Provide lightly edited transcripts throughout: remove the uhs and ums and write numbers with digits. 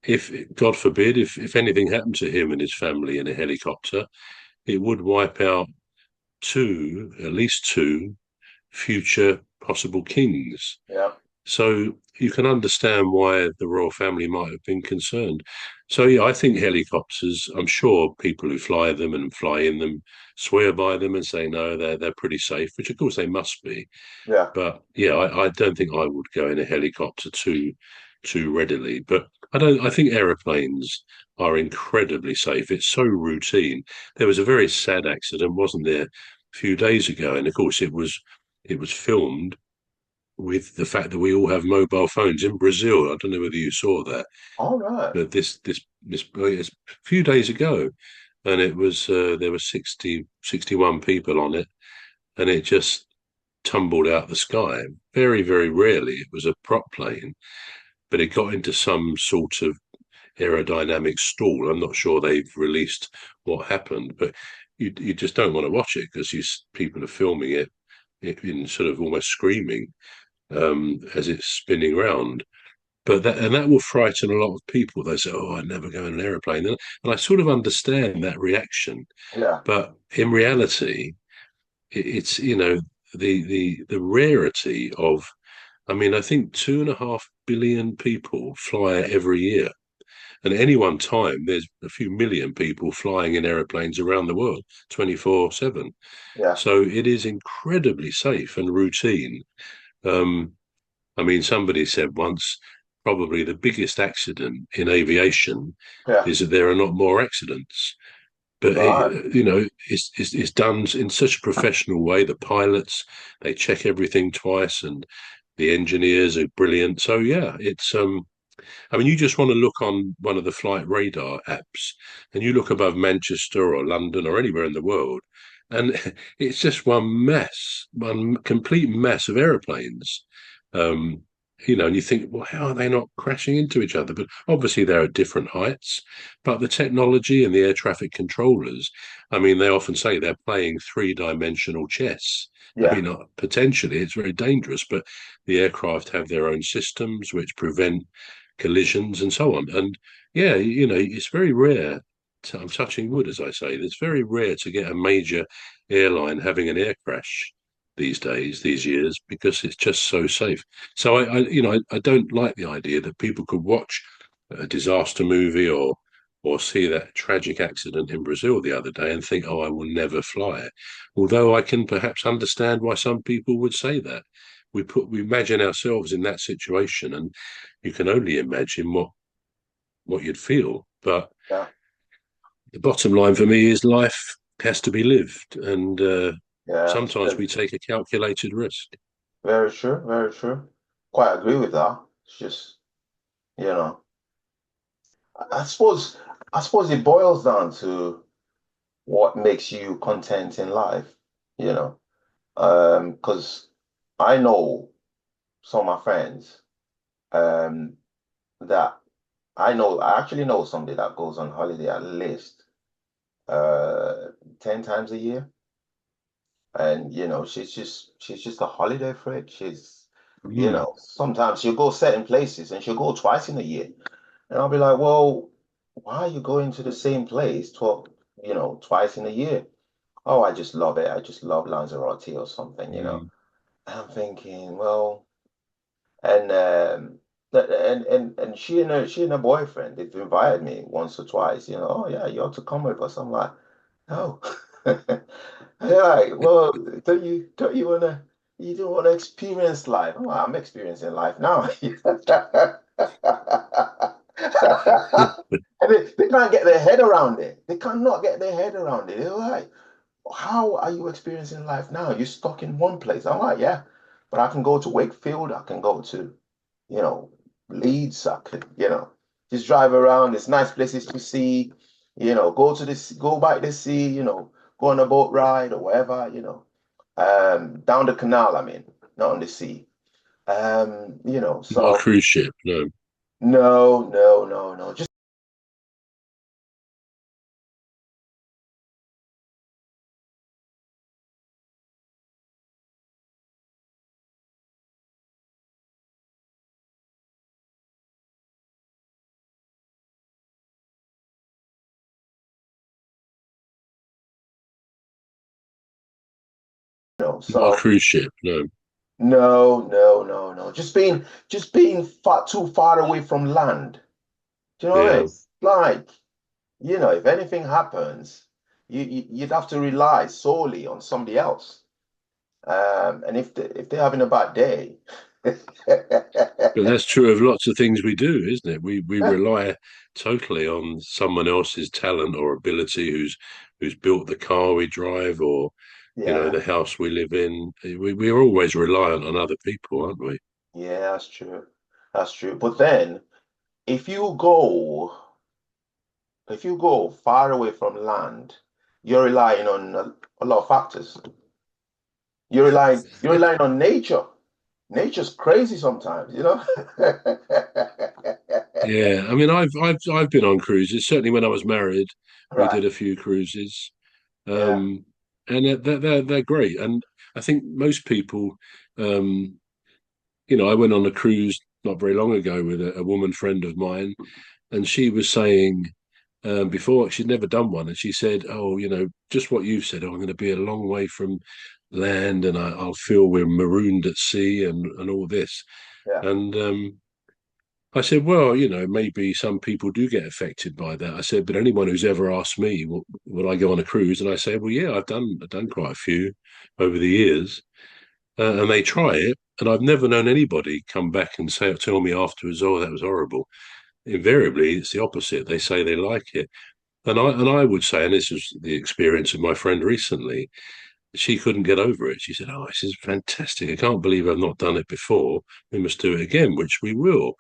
if God forbid, if anything happened to him and his family in a helicopter, it would wipe out at least two future possible kings. Yeah. So you can understand why the royal family might have been concerned. So yeah, I think helicopters. I'm sure people who fly them and fly in them swear by them and say no, they're pretty safe, which of course they must be. Yeah. But yeah, I don't think I would go in a helicopter too readily. But I don't. I think aeroplanes are incredibly safe. It's so routine. There was a very sad accident, wasn't there, a few days ago, and of course it was filmed with the fact that we all have mobile phones in Brazil. I don't know whether you saw that, All right. but this it's a few days ago, and it was there were 61 people on it, and it just tumbled out the sky. Very, very rarely. It was a prop plane, but it got into some sort of aerodynamic stall. I'm not sure they've released what happened, but you just don't want to watch it because people are filming it in sort of almost screaming as it's spinning round. But that will frighten a lot of people. They say, "Oh, I'd never go in an aeroplane," and I sort of understand that reaction. Yeah. But in reality, it's the rarity of. I mean, I think 2.5 billion people fly every year. And at any one time, there's a few million people flying in aeroplanes around the world 24/7. Yeah. So it is incredibly safe and routine. Um, I mean, somebody said once, probably the biggest accident in aviation Yeah. is that there are not more accidents. But Right. it's done in such a professional way. The pilots, they check everything twice, and the engineers are brilliant. So yeah, it's I mean, you just want to look on one of the flight radar apps, and you look above Manchester or London or anywhere in the world, and it's just one mess, one complete mess of aeroplanes. Um, and you think, well, how are they not crashing into each other? But obviously, they're at different heights. But the technology and the air traffic controllers, I mean, they often say they're playing three-dimensional chess. I Yeah. mean, potentially it's very dangerous, but the aircraft have their own systems which prevent collisions and so on. And yeah, it's very rare. I'm touching wood, as I say. It's very rare to get a major airline having an air crash these days, these years, because it's just so safe. So I don't like the idea that people could watch a disaster movie or see that tragic accident in Brazil the other day and think, oh, I will never fly. Although I can perhaps understand why some people would say that. We imagine ourselves in that situation, and you can only imagine what you'd feel. But Yeah. the bottom line for me is life has to be lived, and Yeah. sometimes we take a calculated risk. Very true. Very true. Quite agree with that. It's just, you know, I suppose, I suppose it boils down to what makes you content in life, you know. Because I know some of my friends, um, that I actually know somebody that goes on holiday at least uh 10 times a year. And she's just a holiday freak. Mm. Sometimes she'll go certain places and she'll go twice in a year. And I'll be like, well, why are you going to the same place twice in a year? Oh, I just love it. I just love Lanzarote or something. Mm. And I'm thinking, well, and she and her boyfriend, they've invited me once or twice. Oh yeah, you ought to come with us. I'm like, no. Yeah, well, you don't wanna experience life. I'm experiencing life now. And they can't get their head around it. They cannot get their head around it. They're like, how are you experiencing life now? You're stuck in one place. I'm like, yeah, but I can go to Wakefield, I can go to, you know, Leeds, I could, just drive around. There's nice places to see, go by the sea, go on a boat ride or whatever. Down the canal, I mean, not on the sea. Not a So cruise ship, no. no, no, no, no. Just Not a So cruise ship, no. no. Just being too far away from land. Do you know what I Yeah. mean? Like, if anything happens, you'd have to rely solely on somebody else. And if they're having a bad day, But that's true of lots of things we do, isn't it? We rely totally on someone else's talent or ability who's built the car we drive or, yeah, the house we live in. We're always reliant on other people, aren't we? yeah, that's true. That's true. But then if you go if you go far away from land, you're relying on a lot of factors. You're relying on nature. Nature's crazy sometimes. Yeah, I mean, I've been on cruises. Certainly, when I was married, we Right. did a few cruises, Yeah. um, and they're great. And I think most people, um, I went on a cruise not very long ago with a woman friend of mine, and she was saying before she'd never done one, and she said, "Oh, just what you've said. Oh, I'm going to be a long way from land, and I'll feel we're marooned at sea, and all this." Yeah. And I said, "Well, maybe some people do get affected by that." I said, "But anyone who's ever asked me, would I go on a cruise?" And I say, "Well, yeah, I've done quite a few over the years." And they try it, and I've never known anybody come back and tell me afterwards, "Oh, that was horrible." Invariably, it's the opposite. They say they like it. And I would say, and this is the experience of my friend recently, she couldn't get over it. She said, "Oh, this is fantastic. I can't believe I've not done it before. We must do it again," which we will.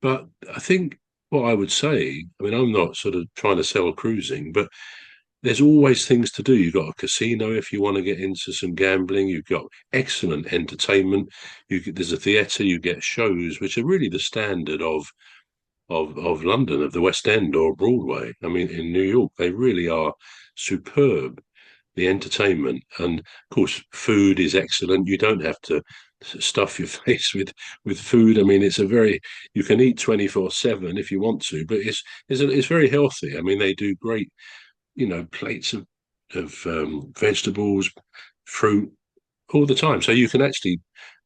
But I think what I would say, I mean, I'm not sort of trying to sell cruising, but there's always things to do. You've got a casino if you want to get into some gambling. You've got excellent entertainment. There's a theatre. You get shows, which are really the standard of London, of the West End or Broadway. I mean, in New York, they really are superb. The entertainment, and of course, food is excellent. You don't have to stuff your face with food. I mean, you can eat 24/7 if you want to, but it's very healthy. I mean, they do great, plates of vegetables, fruit all the time. So you can actually,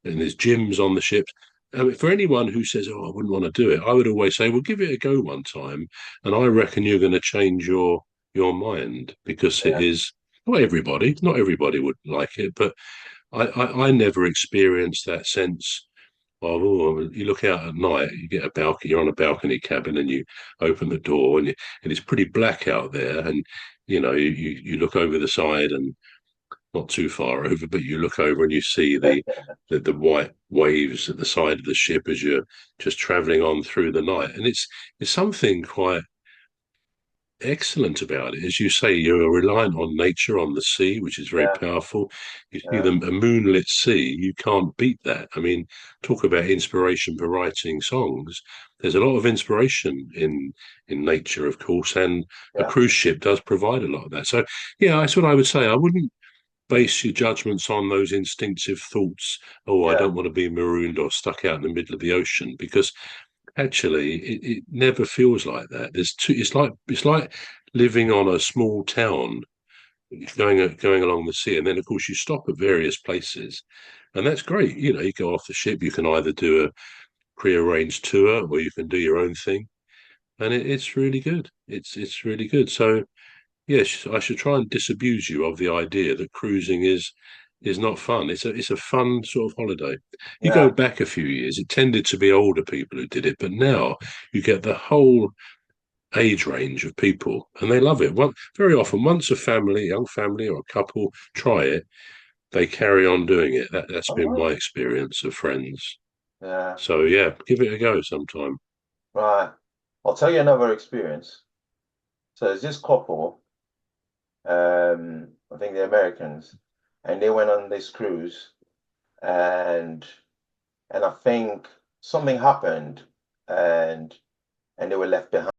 and there's gyms on the ships. I mean, for anyone who says, "Oh, I wouldn't want to do it," I would always say, "Well, give it a go one time, and I reckon you're going to change your mind because it Yeah. is." Not everybody would like it, but I never experienced that sense of, oh, you look out at night, you get a balcony, you're on a balcony cabin, and you open the door, and it's pretty black out there, and you look over the side and not too far over, but you look over and you see the white waves at the side of the ship as you're just traveling on through the night, and it's something quite excellent about it. As you say, you're reliant on nature, on the sea, which is very Yeah. powerful. You see Yeah. a moonlit sea, you can't beat that. I mean, talk about inspiration for writing songs. There's a lot of inspiration in nature, of course, and a Yeah. cruise ship does provide a lot of that. So, yeah, that's what I would say. I wouldn't base your judgments on those instinctive thoughts. Oh, I Yeah. don't want to be marooned or stuck out in the middle of the ocean, because actually it never feels like that. It's like living on a small town, going along the sea, and then of course you stop at various places, and that's great. You go off the ship. You can either do a prearranged tour or you can do your own thing, and it's really good. It's really good. So yes, I should try and disabuse you of the idea that cruising is not fun. It's a fun sort of holiday. You go Yeah. back a few years, it tended to be older people who did it, but now you get the whole age range of people, and they love it. Very often, once a young family or a couple try it, they carry on doing it. That's All been right. my experience of friends. Yeah. So yeah, give it a go sometime. Right. I'll tell you another experience. So there's this couple, I think they're Americans, and they went on this cruise, and I think something happened, and they were left behind.